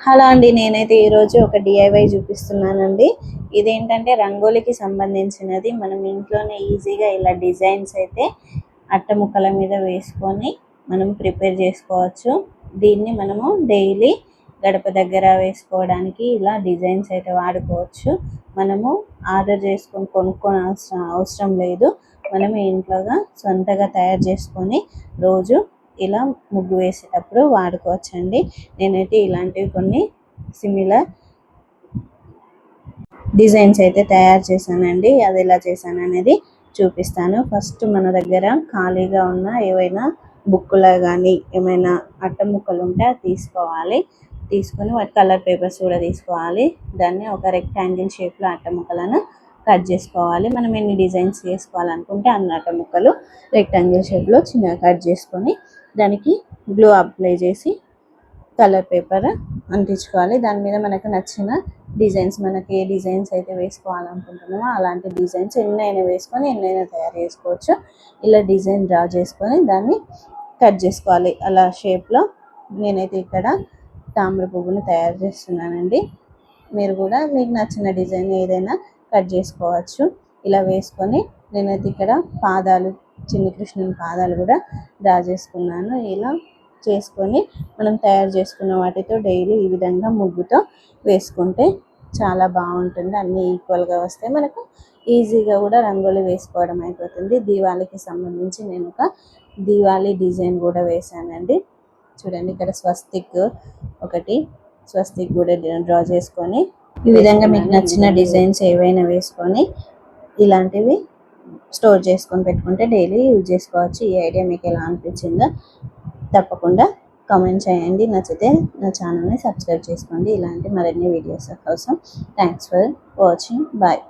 Hello అండి, నేనైతే ఈరోజు ఒక డిఐవై చూపిస్తున్నానండి. ఇదేంటంటే రంగోలికి సంబంధించినది. మనం ఇంట్లోనే ఈజీగా ఇలా డిజైన్స్ అయితే అట్ట ముక్కల మీద వేసుకొని మనం ప్రిపేర్ చేసుకోవచ్చు. దీన్ని మనము డైలీ గడప దగ్గర వేసుకోవడానికి ఇలా డిజైన్స్ అయితే వాడుకోవచ్చు. మనము ఆర్డర్ చేసుకొని అవసరం లేదు. మనం ఇంట్లోగా సొంతగా తయారు చేసుకొని రోజు ఇలా ముగ్గు వేసేటప్పుడు వాడుకోవచ్చండి. నేనైతే ఇలాంటివి కొన్ని సిమిలర్ డిజైన్స్ అయితే తయారు చేశానండి. అది ఎలా చేశాను అనేది చూపిస్తాను. ఫస్ట్ మన దగ్గర ఖాళీగా ఉన్న ఏవైనా బుక్కులా కానీ ఏమైనా అట్ట ముక్కలు ఉంటే అది తీసుకోవాలి. తీసుకొని వాటి కలర్ పేపర్స్ కూడా తీసుకోవాలి. దాన్ని ఒక రెక్టాంగిల్ షేప్లో అట్ట ముక్కలను కట్ చేసుకోవాలి. మనం ఎన్ని డిజైన్స్ చేసుకోవాలనుకుంటే అన్ని అట్ట ముక్కలు రెక్టాంగిల్ షేప్లో చిన్నగా కట్ చేసుకొని దానికి గ్లూ అప్లై చేసి కలర్ పేపర్ అంటించుకోవాలి. దాని మీద మనకు నచ్చిన డిజైన్స్, మనకి ఏ డిజైన్స్ అయితే వేసుకోవాలనుకుంటున్నామో అలాంటి డిజైన్స్ ఎన్నైనా వేసుకొని ఎన్నైనా తయారు చేసుకోవచ్చు. ఇలా డిజైన్ డ్రా చేసుకొని దాన్ని కట్ చేసుకోవాలి అలా షేప్లో. నేనైతే ఇక్కడ తామర పువ్వుని తయారు చేస్తున్నానండి. మీరు కూడా మీకు నచ్చిన డిజైన్ ఏదైనా కట్ చేసుకోవచ్చు. ఇలా వేసుకొని నేనైతే ఇక్కడ పాదాలు, చిన్ని కృష్ణుని పాదాలు కూడా డ్రా చేసుకున్నాను. ఇలా చేసుకొని మనం తయారు చేసుకున్న వాటితో డైలీ ఈ విధంగా ముగ్గుతో వేసుకుంటే చాలా బాగుంటుంది. అన్నీ ఈక్వల్గా వస్తే మనకు ఈజీగా కూడా రంగోలి వేసుకోవడం అయిపోతుంది. దీవాళికి సంబంధించి నేను ఒక దీవాళి డిజైన్ కూడా వేశానండి. చూడండి, ఇక్కడ స్వస్తిక్ కూడా డ్రా చేసుకొని ఈ విధంగా మీకు నచ్చిన డిజైన్స్ ఏవైనా వేసుకొని ఇలాంటివి స్టోర్ చేసుకొని పెట్టుకుంటే డైలీ యూజ్ చేసుకోవచ్చు. ఈ ఐడియా మీకు ఎలా అనిపించిందో తప్పకుండా కామెంట్ చేయండి. నచ్చితే నా ఛానల్ని సబ్స్క్రైబ్ చేసుకోండి. ఇలాంటి మరిన్ని వీడియోస్ కోసం థ్యాంక్స్ ఫర్ వాచింగ్. బాయ్.